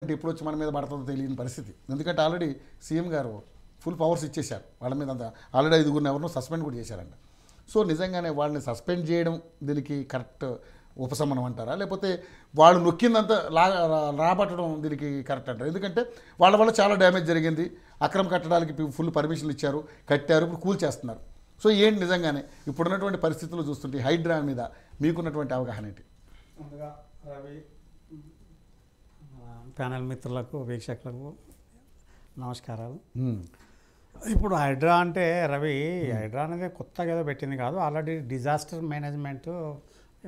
అంటే ఎప్పుడు వచ్చి మన మీద పడుతుందో తెలియని పరిస్థితి. ఎందుకంటే ఆల్రెడీ సీఎం గారు ఫుల్ పవర్స్ ఇచ్చేశారు వాళ్ళ మీద. అంతా ఆల్రెడీ 5 ఎవరినో సస్పెండ్ కూడా చేశారంట. సో నిజంగానే వాళ్ళని సస్పెండ్ చేయడం దీనికి కరెక్ట్ ఉపశమనం అంటారా, లేకపోతే వాళ్ళు నొక్కిందంతా రాబట్టడం దీనికి కరెక్ట్ అంటారు? ఎందుకంటే వాళ్ళ వల్ల చాలా డ్యామేజ్ జరిగింది. అక్రమ కట్టడానికి ఫుల్ పర్మిషన్లు ఇచ్చారు, కట్టారు, ఇప్పుడు కూల్ చేస్తున్నారు. సో ఏంటి నిజంగానే ఇప్పుడున్నటువంటి పరిస్థితులు చూస్తుంటే హైడ్రా మీద మీకున్నటువంటి అవగాహన ఏంటి? ముందుగా రవి ప్యానల్ మిత్రులకు వీక్షకులకు నమస్కారాలు. ఇప్పుడు హైడ్రా అంటే రవి, హైడ్రా అనేది కొత్తగా ఏదో పెట్టింది కాదు, ఆల్రెడీ డిజాస్టర్ మేనేజ్మెంట్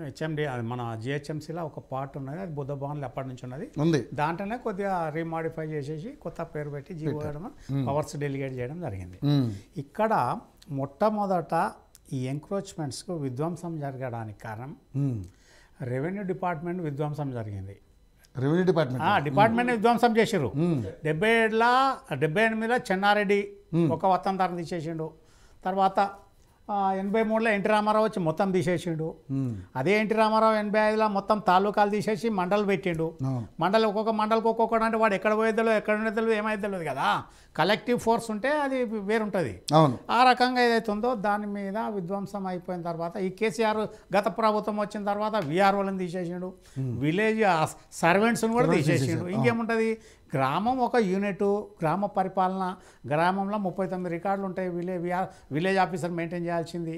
హెచ్ఎండి అది మన జిహెచ్ఎంసీలో ఒక పార్ట్ ఉన్నది, అది బుద్ధ భవన్లో ఎప్పటి నుంచి ఉన్నది. దాంట్లోనే కొద్దిగా రీమాడిఫై చేసేసి కొత్త పేరు పెట్టి జీవో వేయడం, పవర్స్ డెలిగేట్ చేయడం జరిగింది. ఇక్కడ మొట్టమొదట ఈ ఎంక్రోచ్మెంట్స్కు విధ్వంసం జరగడానికి కారణం రెవెన్యూ డిపార్ట్మెంట్ విధ్వంసం జరిగింది. రెవెన్యూ డిపార్ట్మెంట్ విధ్వంసం చేసారు. 78లో చెన్నారెడ్డి ఒక వతందారం తీసేసిండు. తర్వాత 83లో ఎన్టీ రామారావు వచ్చి మొత్తం తీసేసిండు. అదే ఎన్టీ రామారావు 85లో మొత్తం తాలూకాలు తీసేసి మండలు పెట్టిండు. మండలి ఒక్కొక్క మండలికి ఒక్కొక్కటి అంటే వాడు ఎక్కడ పోయేద్దలో ఎక్కడ ఉండేదో ఏమైతే తెలియదు కదా. కలెక్టివ్ ఫోర్స్ ఉంటే అది వేరుంటుంది. ఆ రకంగా ఏదైతుందో దాని మీద విధ్వంసం అయిపోయిన తర్వాత ఈ కేసీఆర్ గత ప్రభుత్వం వచ్చిన తర్వాత విఆర్ఓలను తీసేసిండు, విలేజ్ సర్వెంట్స్ని కూడా తీసేసిండు. ఇంకేముంటుంది, గ్రామం ఒక యూనిట్, గ్రామ పరిపాలన, గ్రామంలో 39 రికార్డులు ఉంటాయి. విలేజ్ ఆఫీసర్ మెయింటైన్ చేయాల్సింది.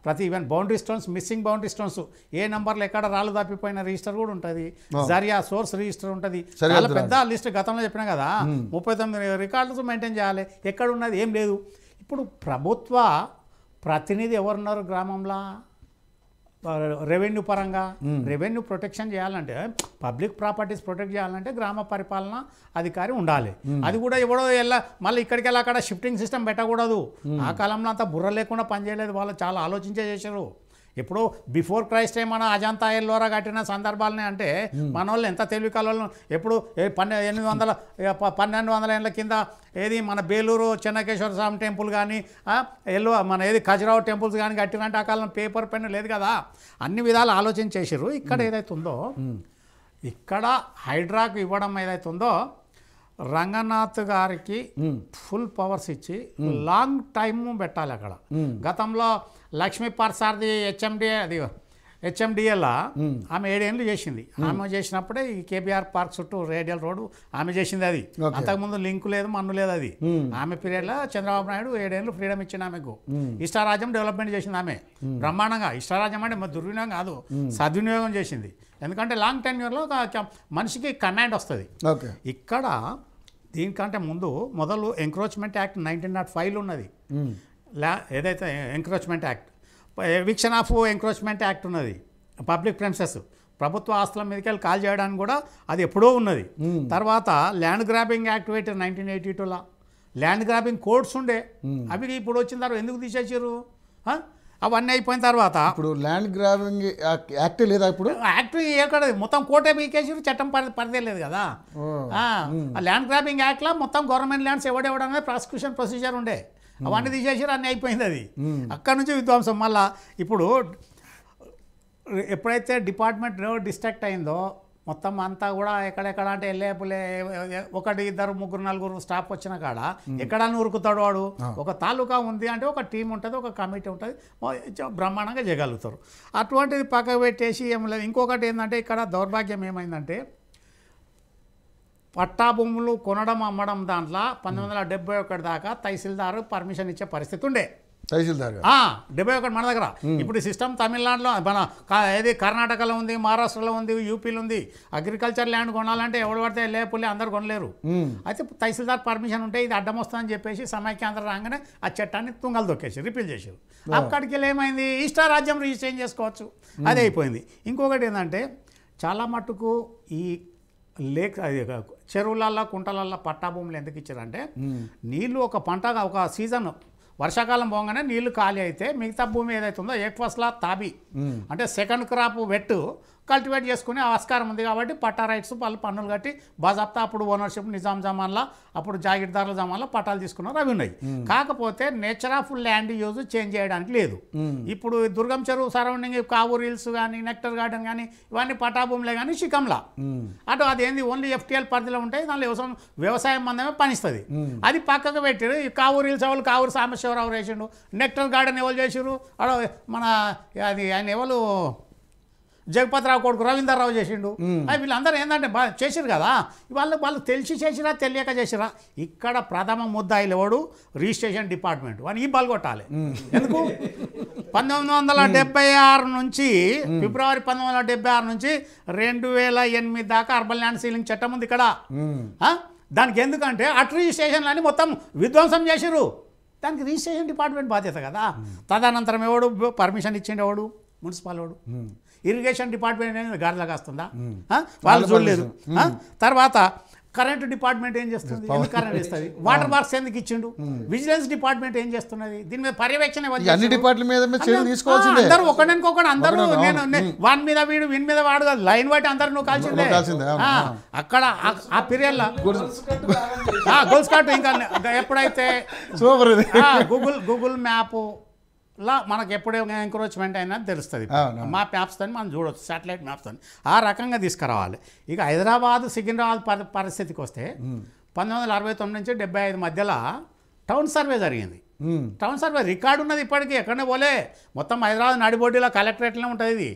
ప్రతి even boundary stones, missing boundary stones, ఏ నెంబర్లు ఎక్కడ రాళ్ళు తప్పిపోయిన రిజిస్టర్ కూడా ఉంటుంది. జరియా సోర్స్ రిజిస్టర్ ఉంటుంది. చాలా పెద్ద లిస్ట్ గతంలో చెప్పినా కదా, 39 రికార్డులు మెయింటైన్ చేయాలి. ఎక్కడ ఉన్నది ఏం లేదు. ఇప్పుడు ప్రభుత్వ ప్రతినిధి ఎవరున్నారు గ్రామంలో? రెవెన్యూ పరంగా రెవెన్యూ ప్రొటెక్షన్ చేయాలంటే, పబ్లిక్ ప్రాపర్టీస్ ప్రొటెక్ట్ చేయాలంటే గ్రామ పరిపాలన అధికారి ఉండాలి. అది కూడా ఎవడో మళ్ళీ ఇక్కడికి వెళ్ళి అక్కడ షిఫ్టింగ్ సిస్టమ్ పెట్టకూడదు. ఆ కాలంలో అంతా బుర్ర లేకుండా పనిచేయలేదు వాళ్ళు, చాలా ఆలోచించే చేశారు. ఇప్పుడు బిఫోర్ క్రైస్ట్ ఏమన్నా అజంతా ఎల్లోరా కట్టిన సందర్భాలని అంటే మన వాళ్ళు ఎంత తెలివి కలవాళ్ళు. ఎప్పుడు 1200 ఏళ్ళ కింద ఏది మన బేలూరు చెన్నకేశ్వర స్వామి టెంపుల్ కానీ మన ఏది ఖజురావు టెంపుల్స్ కానీ కట్టినంటే ఆ కాలం పేపర్ పెన్ లేదు కదా. అన్ని విధాలు ఆలోచన చేసారు. ఇక్కడ ఏదైతే ఉందో, ఇక్కడ హైడ్రాకు ఇవ్వడం ఏదైతే ఉందో, రంగనాథ్ గారికి ఫుల్ పవర్స్ ఇచ్చి లాంగ్ టైమ్ పెట్టాలి అక్కడ. గతంలో లక్ష్మీ ప్రసాద్ది హెచ్ఎండిఎల్ ఆమె 7 ఏళ్ళు చేసింది. ఆమె చేసినప్పుడే ఈ కేబీఆర్ పార్క్ చుట్టూ రేడియల్ రోడ్డు ఆమె చేసింది. అది అంతకుముందు లింక్ లేదు, మన్ను లేదు. అది ఆమె పీరియడ్లో చంద్రబాబు నాయుడు 7 ఏళ్ళు ఫ్రీడమ్ ఇచ్చింది ఆమెకు. ఇష్టారాజ్యం డెవలప్మెంట్ చేసింది ఆమె బ్రహ్మాండంగా. ఇష్టారాజ్యం అంటే దుర్వినియోగం కాదు, సద్వినియోగం చేసింది. ఎందుకంటే లాంగ్ టెన్యూర్లో మనిషికి కమాండ్ వస్తుంది. ఇక్కడ దీనికంటే మొదలు ఎంక్రోచ్మెంట్ యాక్ట్ 1905 ఉన్నది. ఏదైతే encroachment act, eviction of encroachment act ఉన్నది. పబ్లిక్ ప్రెమిసెస్, ప్రభుత్వ ఆస్తుల మీదకి వెళ్ళి కాల్ చేయడానికి కూడా అది ఎప్పుడో ఉన్నది. తర్వాత ల్యాండ్ గ్రాబింగ్ యాక్ట్ పెట్టి 1982లో ల్యాండ్ గ్రాబింగ్ కోడ్స్ ఉండే, అవి ఇప్పుడు వచ్చిన తర్వాత ఎందుకు తీసేసారు? అవన్నీ అయిపోయిన తర్వాత ఇప్పుడు ల్యాండ్ గ్రాబింగ్ యాక్ట్ లేదా? ఇప్పుడు యాక్ట్ ఎక్కడ మొత్తం కోటే బీకేసారు, చట్టం పరిధే లేదు కదా. ల్యాండ్ గ్రాబింగ్ యాక్ట్లో మొత్తం గవర్నమెంట్ ల్యాండ్స్ ఎవడెవడనేది ప్రాసిక్యూషన్ ప్రొసీజర్ ఉండే, అవన్నీ తీసేసారు. అన్నీ అయిపోయింది. అది అక్కడ నుంచి విధ్వంసం. మళ్ళా ఇప్పుడు ఎప్పుడైతే డిపార్ట్మెంట్ డిస్ట్రాక్ట్ అయిందో మొత్తం అంతా కూడా ఎక్కడెక్కడ అంటే వెళ్ళేపులే 1, 2, 3, 4 స్టాఫ్ వచ్చిన కాడ ఎక్కడన్నా ఉరుకుతాడు వాడు. ఒక తాలూకా ఉంది అంటే ఒక టీం ఉంటుంది, ఒక కమిటీ ఉంటుంది, బ్రహ్మాండంగా చేయగలుగుతారు. అటువంటిది పక్కకు పెట్టేసి ఏం లేదు. ఇంకొకటి ఏంటంటే ఇక్కడ దౌర్భాగ్యం ఏమైందంటే, పట్టా భూములు కొనడం అమ్మడం దాంట్లో 1971 దాకా తహసీల్దారు పర్మిషన్ ఇచ్చే పరిస్థితి ఉండే. 71 మన దగ్గర. ఇప్పుడు సిస్టమ్ తమిళనాడులో, మన ఏది కర్ణాటకలో ఉంది, మహారాష్ట్రలో ఉంది, యూపీలో ఉంది. అగ్రికల్చర్ ల్యాండ్ కొనాలంటే ఎవడు పడితే లేపులే అందరు కొనలేరు. అయితే తహసీల్దార్ పర్మిషన్ ఉంటే ఇది అడ్డం వస్తుందని చెప్పేసి సమైక్యాంధ్ర రాగానే ఆ చట్టాన్ని తుంగలు దొక్కేసి రిపీల్ చేశారు. అక్కడికి వెళ్ళి ఏమైంది, ఇష్టారాజ్యం రిజిస్టర్ చేసుకోవచ్చు, అదే అయిపోయింది. ఇంకొకటి ఏంటంటే, చాలా మట్టుకు ఈ చెరువులల్లో కుంటలల్లో పట్టా భూములు ఎందుకు ఇచ్చారంటే, నీళ్ళు ఒక పంట ఒక సీజన్ వర్షాకాలం పోగానే నీళ్లు ఖాళీ అయితే మిగతా భూమి ఏదైతుందో ఏక్వస్లా తాబి అంటే సెకండ్ క్రాప్ వెట్టు కల్టివేట్ చేసుకునే ఆస్కారం ఉంది కాబట్టి పట్టా రైట్స్ వాళ్ళు పన్నులు కట్టి బాజాప్తా అప్పుడు ఓనర్షిప్ నిజాం జమాన్లా అప్పుడు జాగీర్దారుల జమాన్లో పట్టాలు తీసుకున్నారు అవి ఉన్నాయి. కాకపోతే nature of land use change చేయడానికి లేదు. ఇప్పుడు దుర్గం చెరువు సరౌండింగ్ కావూరు హిల్స్ కానీ నెక్టర్ గార్డెన్ కానీ ఇవన్నీ పట్టా భూములే కానీ శిఖంలా అటు అదేంది ఓన్లీ FTL పరిధిలో ఉంటాయి. దానిలో వ్యవసాయం మందమే పనిస్తుంది. అది పక్కకు పెట్టారు. ఈ కావూరు హిల్స్ ఎవరు కావూరు సాంబశివరావు వేసిండు, నెక్టర్ గార్డెన్ ఎవరు చేసారు అక్కడ మన అది ఆయన ఎవరు జగపతిరావు కొడుకు రవీందర్రావు చేసిండు. వీళ్ళందరూ ఏంటంటే బాగా చేసిరు కదా, వాళ్ళు తెలిసి చేసిరా తెలియక చేసిరా. ఇక్కడ ప్రథమ ముద్దాయిలు ఎవడు రిజిస్ట్రేషన్ డిపార్ట్మెంట్ వాని ఈ బలగొట్టాలి. ఎందుకు 1976 నుంచి ఫిబ్రవరి 1976 నుంచి 2008 దాకా అర్బన్ ల్యాండ్ సీలింగ్ చట్టం ఉంది ఇక్కడ. దానికి ఎందుకంటే అటు రిజిస్ట్రేషన్లు మొత్తం విధ్వంసం చేసిరు. దానికి రిజిస్ట్రేషన్ డిపార్ట్మెంట్ బాధ్యత కదా. తదనంతరం ఎవడు పర్మిషన్ ఇచ్చిండు, ఎవడు మున్సిపల్ వాడు. ఇరిగేషన్ డిపార్ట్మెంట్ అనేది గాడిలాగా వస్తుందా, వాళ్ళు చూడలేదు. తర్వాత కరెంట్ డిపార్ట్మెంట్ ఏం చేస్తుంది, ఎందుకు కరెంట్ ఇస్తుంది, వాటర్ వర్క్స్ ఎందుకు ఇచ్చిండు, విజిలెన్స్ డిపార్ట్మెంట్ ఏం చేస్తున్నది, దీని మీద పర్యవేక్షణ అందరూ ఒకరికొకరు అందరూ నేను వాని మీద వీడు వీని మీద వాడు కాదు, లైన్ బట్టి అందరు నువ్వు కాల్చిందే. అక్కడ ఆ పీరియడ్లో గోల్స్ కట్ ఇంకా ఎప్పుడైతే గూగుల్ మ్యాప్ లా మనకు ఎప్పుడే ఎంక్రోచ్మెంట్ అయినా తెలుస్తుంది. మా మ్యాప్స్తో మనం చూడవచ్చు, శాటిలైట్ మ్యాప్స్తో ఆ రకంగా తీసుకురావాలి. ఇక హైదరాబాద్ సికింద్రాబాద్ పరిస్థితికి వస్తే 1969 నుంచి 75 మధ్యలో టౌన్ సర్వే జరిగింది. టౌన్ సర్వే రికార్డు ఉన్నది ఇప్పటికీ, ఎక్కడనే పోలే. మొత్తం హైదరాబాద్ నడిబొడ్డిలో కలెక్టరేట్లో ఉంటుంది ఇది.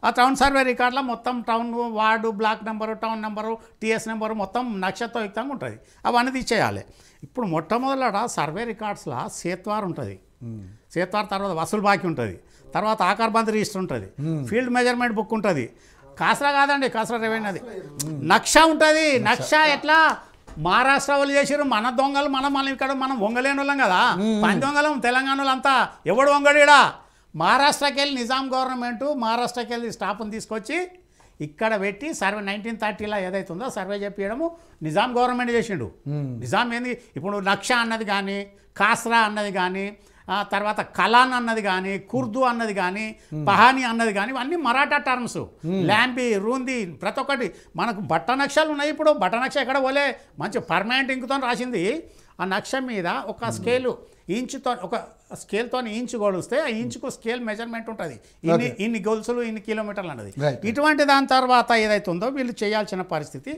ఆ టౌన్ సర్వే రికార్డులో మొత్తం town ward block number town number TS number మొత్తం నక్షత్రయుక్తంగా ఉంటుంది. అవన్నీ తీసేయాలి. ఇప్పుడు మొట్టమొదట సర్వే రికార్డ్స్లో సేత్వార్ ఉంటుంది, సేత్వార్ తర్వాత వసూలు బాకీ ఉంటుంది, తర్వాత ఆకార్బంద్ రిజిస్టర్ ఉంటుంది, ఫీల్డ్ మెజర్మెంట్ బుక్ ఉంటుంది. కాసరా కాదండి, కాసరా రెవెన్యూ అది నక్షా ఉంటుంది. నక్షా ఎట్లా మహారాష్ట్ర వాళ్ళు చేసారు, మన దొంగలు మనం ఇక్కడ మనం వంగలేని వాళ్ళం కదా, పని దొంగలం తెలంగాణ వాళ్ళంతా. ఎవడు వంగడీడా మహారాష్ట్రకి వెళ్ళి నిజాం గవర్నమెంట్ మహారాష్ట్రకి వెళ్ళి స్టాఫ్ని తీసుకొచ్చి ఇక్కడ పెట్టి సర్వే 1930లో ఏదైతుందో సర్వే చెప్పియడము నిజాం గవర్నమెంట్ చేసిండు. నిజాం ఏంది ఇప్పుడు నక్షా అన్నది కానీ కాసరా అన్నది కానీ తర్వాత కలాన్ అన్నది కానీ కుర్దు అన్నది కానీ పహానీ అన్నది కానీ ఇవన్నీ మరాఠా టర్మ్స్. ల్యాంబీ రూంది ప్రతి ఒక్కటి మనకు బట్ట నక్షలు ఉన్నాయి. ఇప్పుడు బట్ట నక్ష ఎక్కడ పోలే, మంచి పర్మనెంట్ ఇంకుతో రాసింది. ఆ నక్ష మీద ఒక స్కేలు ఇంచుతో ఒక స్కేల్తో ఇంచు కొలిస్తే ఆ ఇంచుకు స్కేల్ మెజర్మెంట్ ఉంటుంది, ఇన్ని గొలుసులు ఇన్ని కిలోమీటర్లు అన్నది. ఇటువంటి దాని తర్వాత ఏదైతుందో వీళ్ళు చేయాల్సిన పరిస్థితి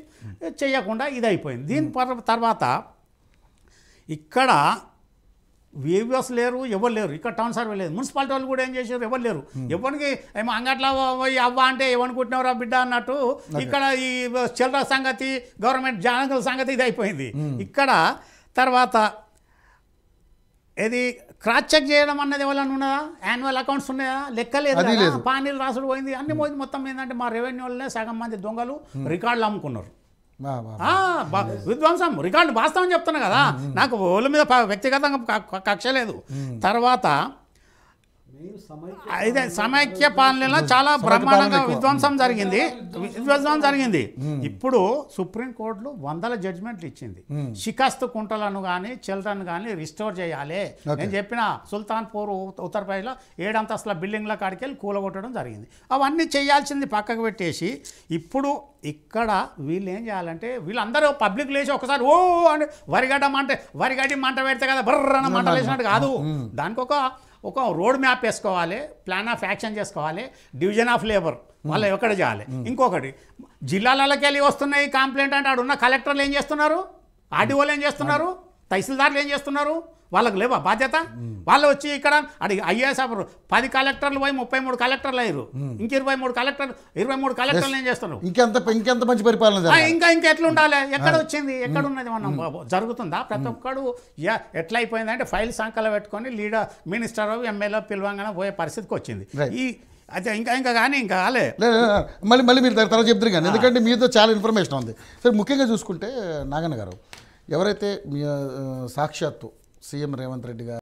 చేయకుండా ఇది అయిపోయింది. దీని తర్వాత ఇక్కడ వేవ్యూస్ లేరు, ఎవరు లేరు. ఇక్కడ టౌన్ సర్వే లేదు, మున్సిపాలిటీ వాళ్ళు కూడా ఏం చేశారు, ఎవరు లేరు. ఎవరికి ఏమో అంగట్లో అవ్వ అంటే ఏమనుకుంటున్నారా బిడ్డ అన్నట్టు ఇక్కడ ఈ చిల్లర సంగతి గవర్నమెంట్ జానకుల సంగతి ఇది అయిపోయింది. ఇక్కడ తర్వాత ఇది క్రాస్ చెక్ చేయడం అన్నది ఎవరైనా ఉన్నదా, యాన్యువల్ అకౌంట్స్ ఉన్నాయా, లెక్కలేదు, పానీలు రాసుడు పోయింది, అన్ని పోయింది. మొత్తం ఏంటంటే మా రెవెన్యూ వాళ్ళనే సగం మంది దొంగలు రికార్డులు అమ్ముకున్నారు. విధ్వంసం రికార్డు వాస్తవం చెప్తున్నా కదా, నాకు వాళ్ళ మీద వ్యక్తిగతంగా కక్ష లేదు. తర్వాత ఇదే సమైక్య పాలనలో చాలా బ్రహ్మాండంగా విధ్వంసం జరిగింది. ఇప్పుడు సుప్రీంకోర్టులో 100 జడ్జిమెంట్లు ఇచ్చింది. షికాస్తు కుంటలను కానీ చిల్డ్రన్ కానీ రిస్టోర్ చేయాలి. నేను చెప్పిన సుల్తాన్పూర్ ఉత్తరప్రదేశ్లో 7 అంతస్తుల బిల్డింగ్ల కాడికి వెళ్ళి కూలగొట్టడం జరిగింది. అవన్నీ చేయాల్సింది పక్కకు పెట్టేసి ఇప్పుడు ఇక్కడ వీళ్ళు ఏం చేయాలంటే వీళ్ళందరూ పబ్లిక్ లేచి ఒకసారి ఓ అంటే వరిగడ్డి మంట పెడితే కదా బర్రన మంట వేసినట్టు కాదు. దానికి ఒక రోడ్ మ్యాప్ వేసుకోవాలి, ప్లాన్ ఆఫ్ యాక్షన్ చేసుకోవాలి, డివిజన్ ఆఫ్ లేబర్ వాళ్ళు ఎక్కడ చేయాలి. ఇంకొకటి జిల్లాలకి వెళ్ళి వస్తున్నాయి కంప్లైంట్ అంటే ఆడున్న కలెక్టర్లు ఏం చేస్తున్నారు, ఆర్డీఓలు ఏం చేస్తున్నారు, తహసీల్దార్లు ఏం చేస్తున్నారు, వాళ్ళకు లేవా బాధ్యత? వాళ్ళు వచ్చి ఇక్కడ అడిగి IAS 10 కలెక్టర్లు పోయి 33 కలెక్టర్లు అయ్యారు. ఇంక 23 కలెక్టర్లు ఏం చేస్తున్నారు? ఇంకెంత మంచి పరిపాలన, ఇంకా ఎట్లా ఉండాలి? ఎక్కడ వచ్చింది, ఎక్కడ ఉన్నది, మనం జరుగుతుందా? ప్రతి ఒక్కడు ఎట్లా అయిపోయిందంటే ఫైల్ సంఖ్యలో పెట్టుకొని లీడర్ మినిస్టర్ MLA పిలవంగానే పోయే పరిస్థితికి వచ్చింది. అయితే ఇంకా కానీ ఇంకా కాలే. మళ్ళీ మీరు తర్వాత చెప్తారు కానీ, ఎందుకంటే మీతో చాలా ఇన్ఫర్మేషన్ ఉంది. సరే, ముఖ్యంగా చూసుకుంటే నాగన్న గారు ఎవరైతే మీ సాక్షాత్తు సీఎం రేవంత్ రెడ్డి గారు